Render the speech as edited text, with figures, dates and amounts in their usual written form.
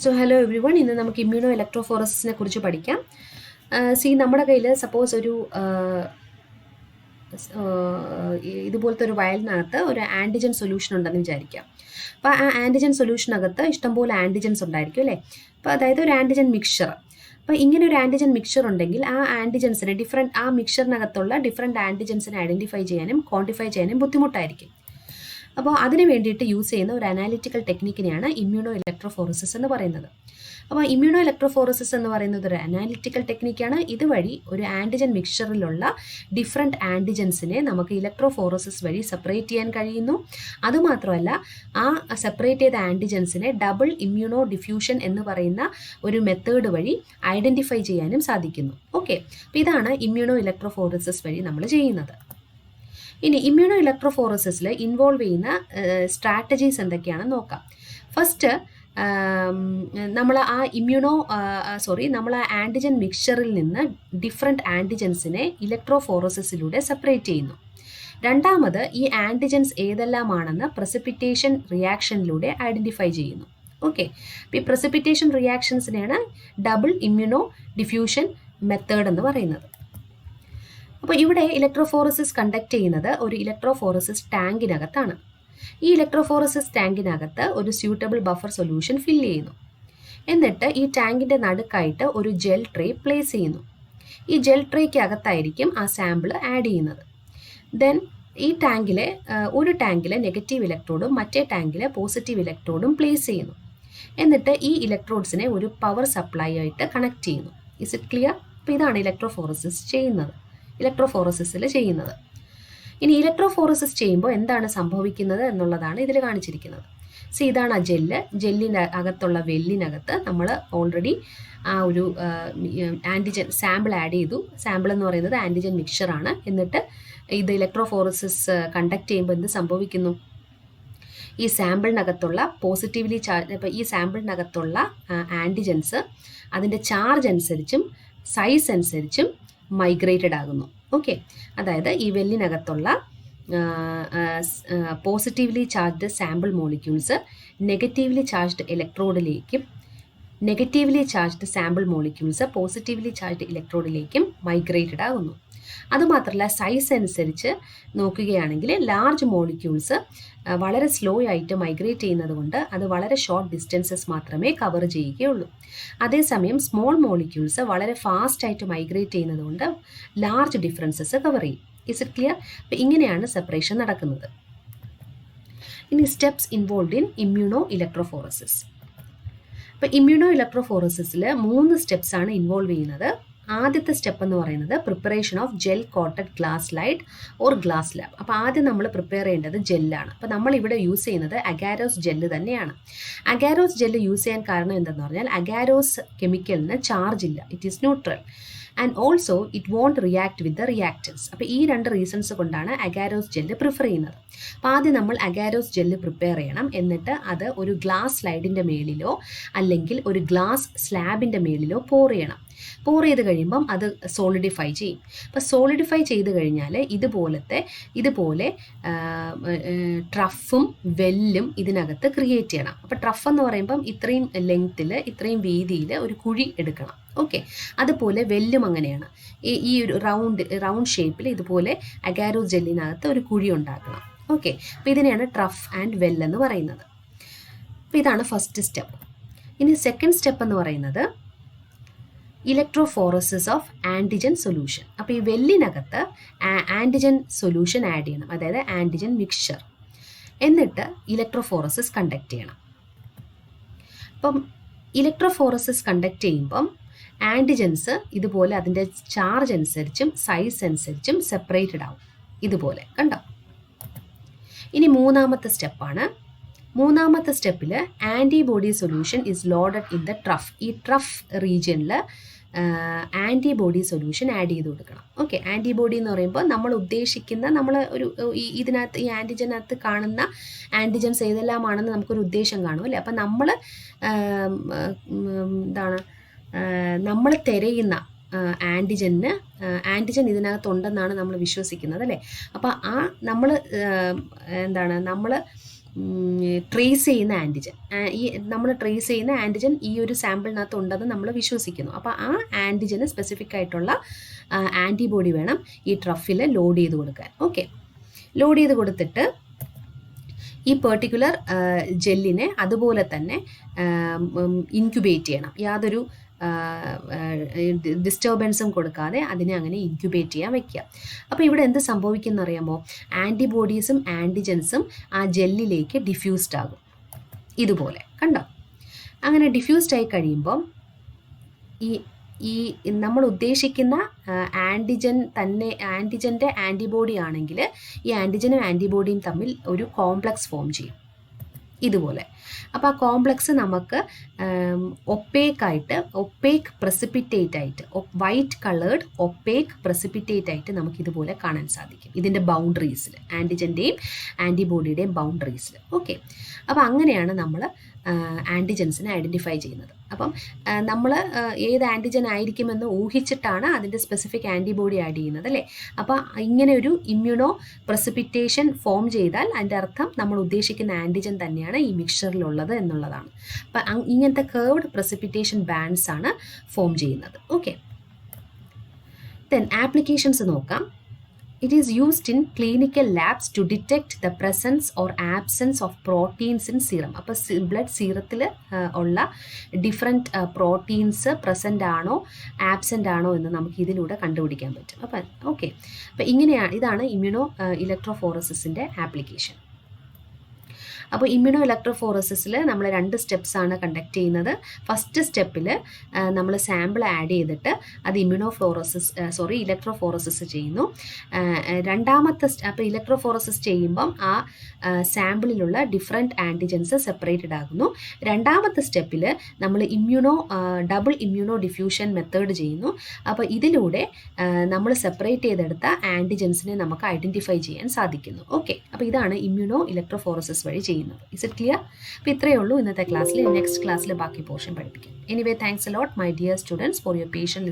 So hello every one, ഇന്ന് നമുക്ക് immuno ഇലക്ട്രോഫോറസിസിനെ കുറിച്ച് പഠിക്കാം. നമ്മുടെ കയ്യിൽ സപ്പോസ് ഒരു ഇതുപോലത്തെ ഒരു വയലിനകത്ത് ഒരു ആൻറ്റിജൻ സൊല്യൂഷൻ ഉണ്ടെന്ന് വിചാരിക്കാം. അപ്പോൾ ആ ആൻറ്റിജൻ സൊല്യൂഷനകത്ത് ഇഷ്ടംപോലെ ആൻറ്റിജൻസ് ഉണ്ടായിരിക്കും അല്ലേ. അപ്പോൾ അതായത് ഒരു ആൻറ്റിജൻ മിക്സ്ചർ. അപ്പോൾ ഇങ്ങനെ ഒരു ആൻറ്റിജൻ മിക്സ്ചർ ഉണ്ടെങ്കിൽ ആ ആൻറ്റിജൻസിനെ ആ മിക്സ്ചറിനകത്തുള്ള ഡിഫറെൻറ്റ് ആൻറ്റിജൻസിനെ ഐഡൻറ്റിഫൈ ചെയ്യാനും ക്വാണ്ടിഫൈ ചെയ്യാനും ബുദ്ധിമുട്ടായിരിക്കും. അപ്പോൾ അതിന് വേണ്ടിയിട്ട് യൂസ് ചെയ്യുന്ന ഒരു അനാലിറ്റിക്കൽ ടെക്നിക്കിനെയാണ് ഇമ്മ്യൂണോ ഇലക്ട്രോഫോറസിസ് എന്ന് പറയുന്നത്. അപ്പോൾ ഇമ്മ്യൂണോ ഇലക്ട്രോഫോറസിസ് എന്ന് പറയുന്നത് ഒരു അനാലിറ്റിക്കൽ ടെക്നിക്കാണ്. ഇതുവഴി ഒരു ആൻറ്റിജൻ മിക്സ്ചറിലുള്ള ഡിഫറെൻറ്റ് ആൻറ്റിജൻസിനെ നമുക്ക് ഇലക്ട്രോഫോറസിസ് വഴി സെപ്പറേറ്റ് ചെയ്യാൻ കഴിയുന്നു. അതുമാത്രമല്ല, ആ സെപ്പറേറ്റ് ചെയ്ത ആൻറ്റിജൻസിനെ ഡബിൾ ഇമ്മ്യൂണോ ഡിഫ്യൂഷൻ എന്ന് പറയുന്ന ഒരു മെത്തേഡ് വഴി ഐഡൻറ്റിഫൈ ചെയ്യാനും സാധിക്കുന്നു. ഓക്കെ, അപ്പോൾ ഇതാണ് ഇമ്മ്യൂണോ ഇലക്ട്രോഫോറസിസ് വഴി നമ്മൾ ചെയ്യുന്നത്. ഇനി ഇമ്മ്യൂണോ ഇലക്ട്രോഫോറസിസിൽ ഇൻവോൾവ് ചെയ്യുന്ന സ്ട്രാറ്റജീസ് എന്തൊക്കെയാണെന്ന് നോക്കാം. ഫസ്റ്റ്, നമ്മൾ ആ ആൻറ്റിജൻ മിക്സ്ചറിൽ നിന്ന് ഡിഫറെൻറ്റ് ആൻറ്റിജൻസിനെ ഇലക്ട്രോഫോറസിസിലൂടെ സെപ്പറേറ്റ് ചെയ്യുന്നു. രണ്ടാമത്, ഈ ആൻറ്റിജൻസ് ഏതെല്ലാമാണെന്ന് പ്രസിപ്പിറ്റേഷൻ റിയാക്ഷനിലൂടെ ഐഡൻറ്റിഫൈ ചെയ്യുന്നു. ഓക്കെ, അപ്പോൾ ഈ പ്രസിപ്പിറ്റേഷൻ റിയാക്ഷൻസിനെയാണ് ഡബിൾ ഇമ്മ്യൂണോ ഡിഫ്യൂഷൻ മെത്തേഡ് എന്ന് പറയുന്നത്. അപ്പോൾ ഇവിടെ ഇലക്ട്രോഫോറസിസ് കണ്ടക്ട് ചെയ്യുന്നത് ഒരു ഇലക്ട്രോഫോറസിസ് ടാങ്കിനകത്താണ്. ഈ ഇലക്ട്രോഫോറസിസ് ടാങ്കിനകത്ത് ഒരു സ്യൂട്ടബിൾ ബഫർ സൊല്യൂഷൻ ഫില്ല് ചെയ്യുന്നു. എന്നിട്ട് ഈ ടാങ്കിൻ്റെ നടുക്കായിട്ട് ഒരു ജെൽ ട്രേ പ്ലേസ് ചെയ്യുന്നു. ഈ ജെൽ ട്രേക്ക് അകത്തായിരിക്കും ആ സാമ്പിൾ ആഡ് ചെയ്യുന്നത്. ദെൻ ഈ ഒരു ടാങ്കിലെ നെഗറ്റീവ് ഇലക്ട്രോഡും മറ്റേ ടാങ്കിലെ പോസിറ്റീവ് ഇലക്ട്രോഡും പ്ലേസ് ചെയ്യുന്നു. എന്നിട്ട് ഈ ഇലക്ട്രോഡ്സിനെ ഒരു പവർ സപ്ലൈ ആയിട്ട് കണക്ട് ചെയ്യുന്നു. Is it clear? അപ്പോൾ ഇതാണ് ഇലക്ട്രോഫോറസിസിൽ ചെയ്യുന്നത്. ഇനി ഇലക്ട്രോഫോറസിസ് ചെയ്യുമ്പോൾ എന്താണ് സംഭവിക്കുന്നത് എന്നുള്ളതാണ് ഇതിൽ കാണിച്ചിരിക്കുന്നത്. ഇതാണ് ആ ജെല്ലിൻ്റെ അകത്തുള്ള വെല്ലിനകത്ത് നമ്മൾ ഓൾറെഡി ആ ഒരു ആൻറ്റിജൻ സാമ്പിൾ ആഡ് ചെയ്തു. സാമ്പിൾ എന്ന് പറയുന്നത് ആൻറ്റിജൻ മിക്സ്ചറാണ്. എന്നിട്ട് ഇത് ഇലക്ട്രോഫോറസിസ് കണ്ടക്ട് ചെയ്യുമ്പോൾ എന്ത് സംഭവിക്കുന്നു? ഈ സാമ്പിളിനകത്തുള്ള പോസിറ്റീവ്ലി ചാർജ്, ഇപ്പോൾ ഈ സാമ്പിളിനകത്തുള്ള ആൻറ്റിജൻസ് അതിൻ്റെ ചാർജ് അനുസരിച്ചും സൈസ് അനുസരിച്ചും മൈഗ്രേറ്റഡ് ആകുന്നു. ഓക്കെ, അതായത് ഈ വെല്ലിനകത്തുള്ള positively charged sample molecules negatively charged ഇലക്ട്രോഡിലേക്കും negatively charged sample molecules positively charged ഇലക്ട്രോഡിലേക്കും മൈഗ്രേറ്റഡ് ആകുന്നു. അതുമാത്രമല്ല, സൈസ് അനുസരിച്ച് നോക്കുകയാണെങ്കിൽ ലാർജ് മോളിക്യൂൾസ് വളരെ സ്ലോ ആയിട്ട് മൈഗ്രേറ്റ് ചെയ്യുന്നത് കൊണ്ട് അത് വളരെ ഷോർട്ട് ഡിസ്റ്റൻസസ് മാത്രമേ കവർ ചെയ്യുകയുള്ളൂ. അതേസമയം സ്മോൾ മോളിക്യൂൾസ് വളരെ ഫാസ്റ്റ് ആയിട്ട് മൈഗ്രേറ്റ് ചെയ്യുന്നത് കൊണ്ട് ലാർജ് ഡിഫറൻസസ് കവർ ചെയ്യും. Is it clear? അപ്പോൾ ഇങ്ങനെയാണ് സെപ്പറേഷൻ നടക്കുന്നത്. ഇനി steps involve in immunoelectrophoresis. അപ്പോൾ ഇമ്മ്യൂണോ ഇലക്ട്രോഫോറസിസിൽ 3 സ്റ്റെപ്സാണ് ഇൻവോൾവ് ചെയ്യുന്നത്. ആദ്യത്തെ സ്റ്റെപ്പ് എന്ന് പറയുന്നത് preparation of gel coated glass slide or glass slab. അപ്പോൾ ആദ്യം നമ്മൾ പ്രിപ്പയർ ചെയ്യേണ്ടത് ജെല്ലാണ്. അപ്പോൾ നമ്മളിവിടെ യൂസ് ചെയ്യുന്നത് അഗാരോസ് ജെല്ല് തന്നെയാണ്. അഗാരോസ് ജെല്ല് യൂസ് ചെയ്യാൻ കാരണം എന്തെന്ന് പറഞ്ഞാൽ അഗാരോസ് കെമിക്കലിന് ചാർജ് ഇല്ല, it is neutral, and also it won't react with the reactants. അപ്പോൾ ഈ 2 റീസൺസ് കൊണ്ടാണ് അഗാരോസ് ജെല്ല് പ്രിഫർ ചെയ്യുന്നത്. അപ്പോൾ ആദ്യം നമ്മൾ അഗാരോസ് ജെല്ല് പ്രിപ്പയർ ചെയ്യണം. എന്നിട്ട് അത് ഒരു ഗ്ലാസ് സ്ലൈഡിൻ്റെ മേളിലോ അല്ലെങ്കിൽ ഒരു ഗ്ലാസ് സ്ലാബിൻ്റെ മേളിലോ പോർ ചെയ്യണം. പോർ ചെയ്ത് കഴിയുമ്പം അത് സോളിഡിഫൈ ചെയ്യും. അപ്പോൾ സോളിഡിഫൈ ചെയ്ത് കഴിഞ്ഞാൽ ഇതുപോലെ ട്രഫും വെല്ലും ഇതിനകത്ത് ക്രിയേറ്റ് ചെയ്യണം. അപ്പോൾ ട്രഫ് എന്ന് പറയുമ്പം ഇത്രയും ലെങ്ത്തിൽ ഇത്രയും വീതിയിൽ ഒരു കുഴി എടുക്കണം. ഓക്കെ, അതുപോലെ വെല്ലും അങ്ങനെയാണ്. ഈ ഒരു റൗണ്ട് ഷേപ്പിൽ ഇതുപോലെ അഗാരോസ് ജെല്ലിനകത്ത് ഒരു കുഴി ഉണ്ടാക്കണം. ഓക്കെ, അപ്പോൾ ഇതിനെയാണ് ട്രഫ് ആൻഡ് വെൽ എന്ന് പറയുന്നത്. അപ്പോൾ ഇതാണ് ഫസ്റ്റ് സ്റ്റെപ്പ്. ഇനി സെക്കൻഡ് സ്റ്റെപ്പ് എന്ന് പറയുന്നത് ഇലക്ട്രോഫോറസിസ് ഓഫ് ആൻറ്റിജൻ സൊല്യൂഷൻ. അപ്പോൾ ഈ വെല്ലിനകത്ത് ആൻറ്റിജൻ സൊല്യൂഷൻ ആഡ് ചെയ്യണം, അതായത് ആൻറ്റിജൻ മിക്സ്ചർ. എന്നിട്ട് ഇലക്ട്രോഫോറസിസ് കണ്ടക്ട് ചെയ്യണം. അപ്പം ഇലക്ട്രോഫോറസിസ് കണ്ടക്ട് ചെയ്യുമ്പം ആൻറ്റിജൻസ് ഇതുപോലെ അതിൻ്റെ ചാർജ് അനുസരിച്ചും സൈസ് അനുസരിച്ചും സെപ്പറേറ്റഡ് ആവും. ഇതുപോലെ കണ്ടോ? ഇനി മൂന്നാമത്തെ സ്റ്റെപ്പാണ്. മൂന്നാമത്തെ സ്റ്റെപ്പിൽ antibody solution is loaded in the trough. ഈ ട്രഫ് റീജിയനിൽ ആൻറ്റിബോഡി സൊല്യൂഷൻ ആഡ് ചെയ്ത് കൊടുക്കണം. ഓക്കെ, ആൻറ്റിബോഡി എന്ന് പറയുമ്പോൾ നമ്മൾ ഉദ്ദേശിക്കുന്ന ഈ ആൻറ്റിജനകത്ത് കാണുന്ന ആൻറ്റിജൻസ് ഏതെല്ലാമാണെന്ന് നമുക്കൊരു ഉദ്ദേശം കാണും അല്ലേ. അപ്പം നമ്മൾ തിരയുന്ന ആൻറ്റിജൻ ഇതിനകത്തുണ്ടെന്നാണ് നമ്മൾ വിശ്വസിക്കുന്നത് അല്ലേ. അപ്പോൾ നമ്മൾ ട്രേസ് ചെയ്യുന്ന ആൻറ്റിജൻ, ഈ നമ്മൾ ട്രേസ് ചെയ്യുന്ന ആൻറ്റിജൻ ഈ ഒരു സാമ്പിളിനകത്ത് ഉണ്ടെന്ന് നമ്മൾ വിശ്വസിക്കുന്നു. അപ്പോൾ ആ ആൻറ്റിജന് സ്പെസിഫിക് ആയിട്ടുള്ള ആൻറ്റിബോഡി വേണം ഈ ട്രഫിൽ ലോഡ് ചെയ്ത് കൊടുക്കാൻ. ഓക്കെ, ലോഡ് ചെയ്ത് കൊടുത്തിട്ട് ഈ പെർട്ടിക്കുലർ ജെല്ലിനെ അതുപോലെ തന്നെ ഇൻക്യുബേറ്റ് ചെയ്യണം. യാതൊരു ഡിസ്റ്റർബൻസും കൊടുക്കാതെ അതിനെ അങ്ങനെ ഇൻക്യുബേറ്റ് ചെയ്യാൻ വയ്ക്കുക. അപ്പോൾ ഇവിടെ എന്ത് സംഭവിക്കുന്ന അറിയാമോ? ആൻറ്റിബോഡീസും ആൻറ്റിജൻസും ആ ജെല്ലിലേക്ക് ഡിഫ്യൂസ്ഡ് ആകും. ഇതുപോലെ കണ്ടോ? അങ്ങനെ ഡിഫ്യൂസ്ഡ് ആയി കഴിയുമ്പം ഈ നമ്മൾ ഉദ്ദേശിക്കുന്ന ആൻറ്റിജൻ തന്നെ, ആൻറ്റിജൻ്റെ ആൻറ്റിബോഡി ആണെങ്കിൽ ഈ ആൻറ്റിജനും ആൻറ്റിബോഡിയും തമ്മിൽ ഒരു കോംപ്ലക്സ് ഫോം ചെയ്യും ഇതുപോലെ. അപ്പോൾ ആ കോംപ്ലക്സ് നമുക്ക് ഒപ്പേക്ക് പ്രസിപ്പിറ്റേറ്റ് ആയിട്ട്, വൈറ്റ് കളേർഡ് ഒപ്പേക്ക് പ്രസിപ്പിറ്റേറ്റ് ആയിട്ട് നമുക്കിതുപോലെ കാണാൻ സാധിക്കും ഇതിൻ്റെ ബൗണ്ടറീസിൽ, ആൻറ്റിജൻ്റെയും ആൻറ്റിബോഡിയുടെയും ബൗണ്ടറീസിൽ. ഓക്കെ, അപ്പോൾ അങ്ങനെയാണ് നമ്മൾ ആൻറ്റിജൻസിനെ ഐഡൻറ്റിഫൈ ചെയ്യുന്നത്. അപ്പം നമ്മൾ ഏത് ആൻറ്റിജൻ ആയിരിക്കുമെന്ന് ഊഹിച്ചിട്ടാണ് അതിൻ്റെ സ്പെസിഫിക് ആൻറ്റിബോഡി ആഡ് ചെയ്യുന്നത്, അല്ലേ? അപ്പോൾ ഇങ്ങനെ ഒരു ഇമ്മ്യൂണോ പ്രസിപ്പിറ്റേഷൻ ഫോം ചെയ്താൽ അതിൻ്റെ അർത്ഥം നമ്മൾ ഉദ്ദേശിക്കുന്ന ആൻറ്റിജൻ തന്നെയാണ് ഈ മിക്സ്ചറിലുള്ളത് എന്നുള്ളതാണ്. അപ്പം ഇങ്ങനത്തെ കേർവ്ഡ് പ്രസിപ്പിറ്റേഷൻ ബാൻഡ്സ് ആണ് ഫോം ചെയ്യുന്നത്. ഓക്കെ, ദെൻ ആപ്ലിക്കേഷൻസ് നോക്കാം. It is used in clinical labs to detect the presence or absence of proteins in serum. അപ്പോൾ ബ്ലഡ് സീറത്തിൽ ഉള്ള ഡിഫറെൻറ്റ് പ്രോട്ടീൻസ് പ്രസൻ്റ് ആണോ ആബ്സെൻ്റ് ആണോ എന്ന് നമുക്ക് ഇതിലൂടെ കണ്ടുപിടിക്കാൻ പറ്റും. അപ്പം ഓക്കെ, അപ്പം ഇതാണ് ഇമ്മ്യൂണോ ഇലക്ട്രോഫോറസിസിൻ്റെ ആപ്ലിക്കേഷൻ. അപ്പോൾ ഇമ്മ്യൂണോ ഇലക്ട്രോഫോറസിസിൽ നമ്മൾ 2 സ്റ്റെപ്സാണ് കണ്ടക്ട് ചെയ്യുന്നത്. ഫസ്റ്റ് സ്റ്റെപ്പിൽ നമ്മൾ സാമ്പിൾ ആഡ് ചെയ്തിട്ട് അത് ഇലക്ട്രോഫോറസിസ് ചെയ്യുന്നു. രണ്ടാമത്തെ അപ്പോൾ ഇലക്ട്രോഫോറസിസ് ചെയ്യുമ്പം ആ സാമ്പിളിലുള്ള ഡിഫറെൻറ്റ് ആൻറ്റിജൻസ് സെപ്പറേറ്റഡ് ആകുന്നു. രണ്ടാമത്തെ സ്റ്റെപ്പിൽ നമ്മൾ ഡബിൾ ഇമ്മ്യൂണോ ഡിഫ്യൂഷൻ മെത്തേഡ് ചെയ്യുന്നു. അപ്പോൾ ഇതിലൂടെ നമ്മൾ സെപ്പറേറ്റ് ചെയ്തെടുത്ത ആൻറ്റിജൻസിനെ നമുക്ക് ഐഡൻറ്റിഫൈ ചെയ്യാൻ സാധിക്കുന്നു. ഓക്കെ, അപ്പോൾ ഇതാണ് ഇമ്മ്യൂണോ ഇലക്ട്രോഫോറസിസ് വഴി ചെയ്യുന്നത്. Is it clear? അപ്പോൾ ഇത്രയേ ഉള്ളൂ ഇന്നത്തെ ക്ലാസ്സിൽ. നെക്സ്റ്റ് ക്ലാസ്സിൽ ബാക്കി പോർഷൻ പഠിപ്പിക്കാം. Anyway, thanks a lot my dear students for your patients.